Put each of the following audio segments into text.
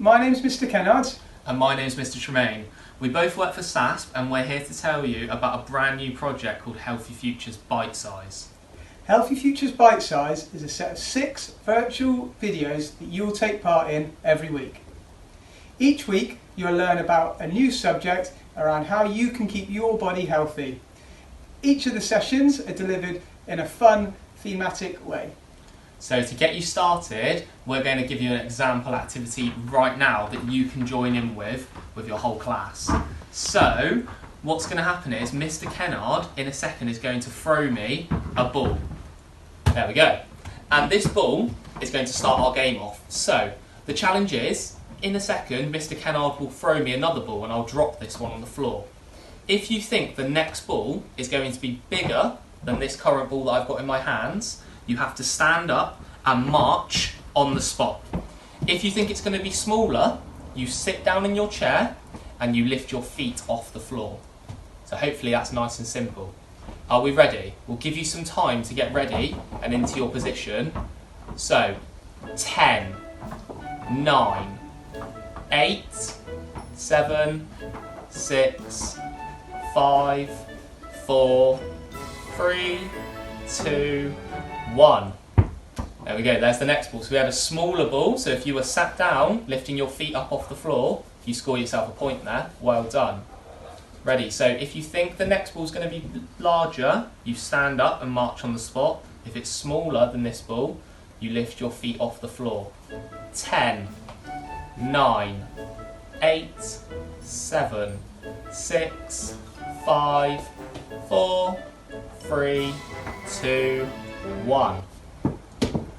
My name's Mr. Kennard. And my name's Mr. Tremaine. We both work for SASP and we're here to tell you about a brand new project called Healthy Futures Bite Size. Healthy Futures Bite Size is a set of 6 virtual videos that you will take part in every week. Each week you'll learn about a new subject around how you can keep your body healthy. Each of the sessions are delivered in a fun, thematic way. So to get you started, we're going to give you an example activity right now that you can join in with your whole class. So what's going to happen is Mr. Kennard in a second is going to throw me a ball. There we go. And this ball is going to start our game off. So the challenge is, in a second, Mr. Kennard will throw me another ball and I'll drop this one on the floor. If you think the next ball is going to be bigger than this current ball that I've got in my hands, you have to stand up and march on the spot. If you think it's going to be smaller, you sit down in your chair and you lift your feet off the floor. So hopefully that's nice and simple. Are we ready? We'll give you some time to get ready and into your position. So 10, 9, 8, 7, 6, 5, 4, 3, 2, 1. There we go, there's the next ball. So we had a smaller ball, so if you were sat down, lifting your feet up off the floor, you score yourself a point there. Well done. Ready, so if you think the next ball's going to be larger, you stand up and march on the spot. If it's smaller than this ball, you lift your feet off the floor. 10, 9, 8, 7, 6, 5, 4, 3, 2, 1.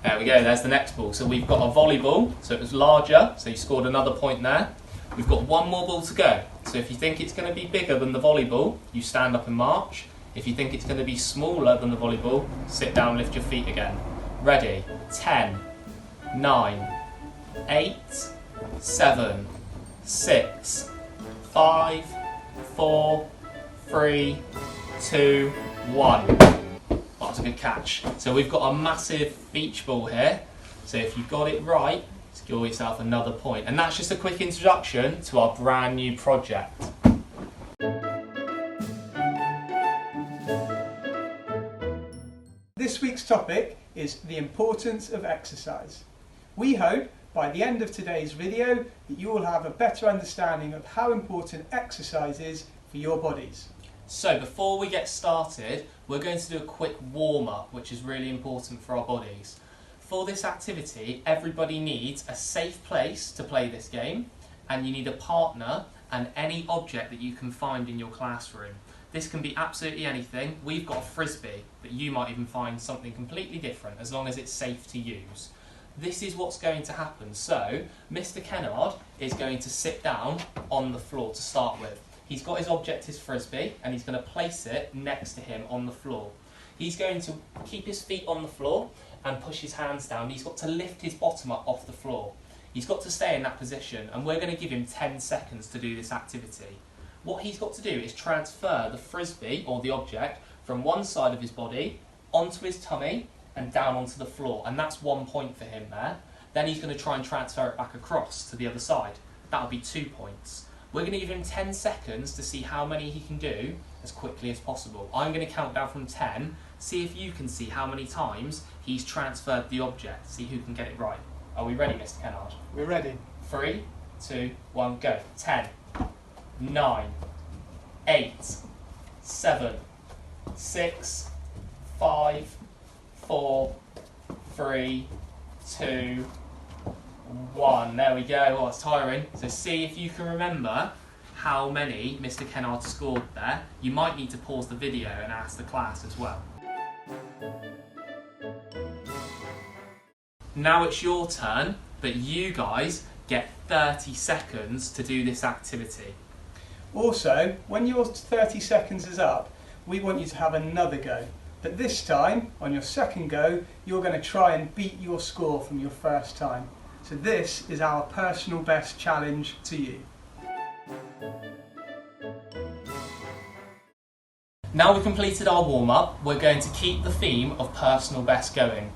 There we go, there's the next ball. So we've got a volleyball, so it was larger, so you scored another point there. We've got one more ball to go. So if you think it's going to be bigger than the volleyball, you stand up and march. If you think it's going to be smaller than the volleyball, sit down, lift your feet again. Ready? 10, 9, 8, 7, 6, 5, 4, 3, 2, 1. That's a good catch. So we've got a massive beach ball here. So if you got it right, score yourself another point. And that's just a quick introduction to our brand new project. This week's topic is the importance of exercise. We hope by the end of today's video that you will have a better understanding of how important exercise is for your bodies. So before we get started, we're going to do a quick warm-up, which is really important for our bodies. For this activity, everybody needs a safe place to play this game, and you need a partner and any object that you can find in your classroom. This can be absolutely anything. We've got a frisbee, but you might even find something completely different, as long as it's safe to use. This is what's going to happen. So Mr. Kennard is going to sit down on the floor to start with. He's got his object, his frisbee, and he's going to place it next to him on the floor. He's going to keep his feet on the floor and push his hands down. He's got to lift his bottom up off the floor. He's got to stay in that position, and we're going to give him 10 seconds to do this activity. What he's got to do is transfer the frisbee, or the object, from one side of his body onto his tummy and down onto the floor, and that's 1 point for him there. Then he's going to try and transfer it back across to the other side. That'll be 2 points. We're going to give him 10 seconds to see how many he can do as quickly as possible. I'm going to count down from 10, see if you can see how many times he's transferred the object, see who can get it right. Are we ready, Mr. Kennard? We're ready. 3, 2, 1, go. 10, 9, 8, 7, 6, 5, 4, 3, 2, 1. There we go. Oh, it's tiring. So see if you can remember how many Mr. Kennard scored there. You might need to pause the video and ask the class as well. Now it's your turn, but you guys get 30 seconds to do this activity. Also, when your 30 seconds is up, we want you to have another go. But this time, on your second go, you're going to try and beat your score from your first time. So this is our personal best challenge to you. Now we've completed our warm-up, we're going to keep the theme of personal best going.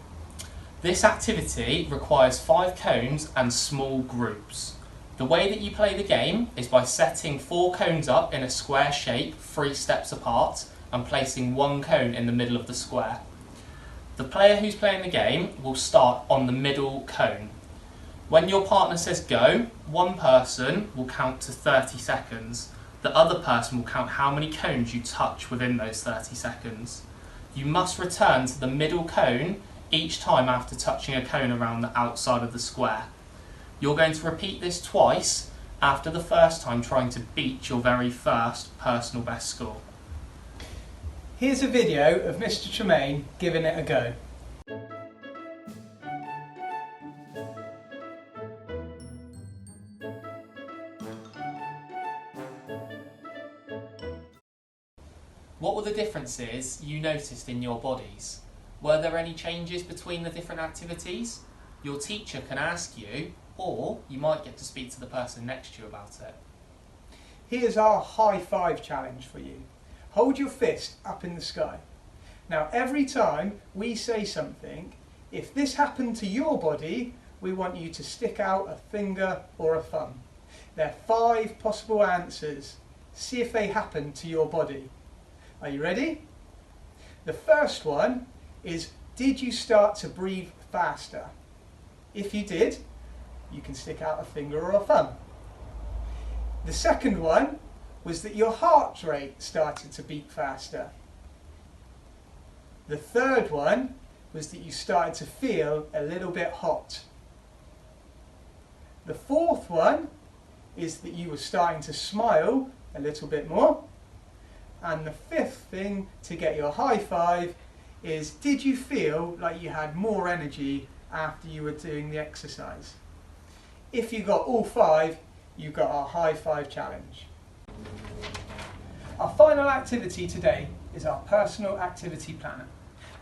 This activity requires 5 cones and small groups. The way that you play the game is by setting 4 cones up in a square shape 3 steps apart and placing 1 cone in the middle of the square. The player who's playing the game will start on the middle cone. When your partner says go, one person will count to 30 seconds. The other person will count how many cones you touch within those 30 seconds. You must return to the middle cone each time after touching a cone around the outside of the square. You're going to repeat this twice after the first time, trying to beat your very first personal best score. Here's a video of Mr. Tremaine giving it a go. What were the differences you noticed in your bodies? Were there any changes between the different activities? Your teacher can ask you, or you might get to speak to the person next to you about it. Here's our high five challenge for you. Hold your fist up in the sky. Now every time we say something, if this happened to your body, we want you to stick out a finger or a thumb. There are 5 possible answers. See if they happen to your body. Are you ready? The first one is, did you start to breathe faster? If you did, you can stick out a finger or a thumb. The second one was that your heart rate started to beat faster. The third one was that you started to feel a little bit hot. The fourth one is that you were starting to smile a little bit more. And the fifth thing to get your high five is, did you feel like you had more energy after you were doing the exercise? If you got all 5, you got our high five challenge. Our final activity today is our personal activity planner.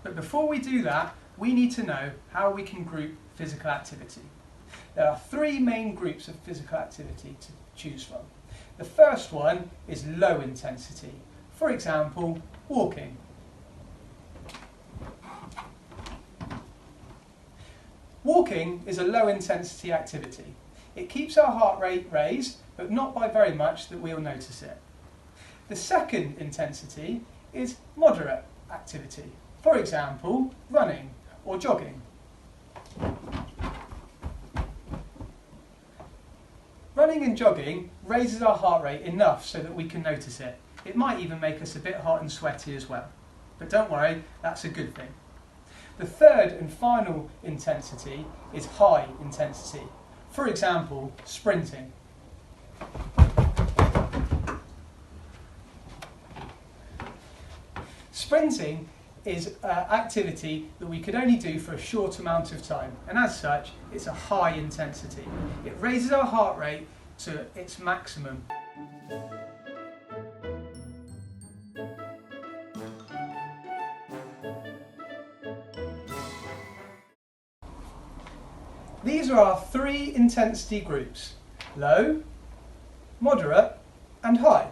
But before we do that, we need to know how we can group physical activity. There are 3 main groups of physical activity to choose from. The first one is low intensity. For example, walking. Walking is a low intensity activity. It keeps our heart rate raised, but not by very much that we'll notice it. The second intensity is moderate activity. For example, running or jogging. Running and jogging raises our heart rate enough so that we can notice it. It might even make us a bit hot and sweaty as well. But don't worry, that's a good thing. The third and final intensity is high intensity. For example, sprinting. Sprinting is an activity that we could only do for a short amount of time, and as such, it's a high intensity. It raises our heart rate to its maximum. These are our 3 intensity groups: low, moderate and high.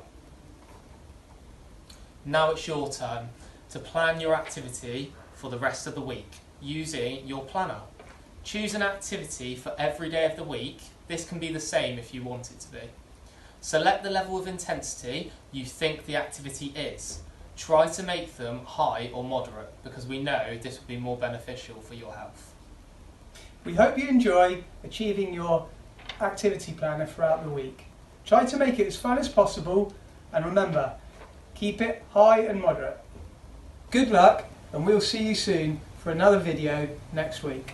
Now it's your turn to plan your activity for the rest of the week using your planner. Choose an activity for every day of the week. This can be the same if you want it to be. Select the level of intensity you think the activity is. Try to make them high or moderate because we know this will be more beneficial for your health. We hope you enjoy achieving your activity planner throughout the week. Try to make it as fun as possible, and remember, keep it high and moderate. Good luck, and we'll see you soon for another video next week.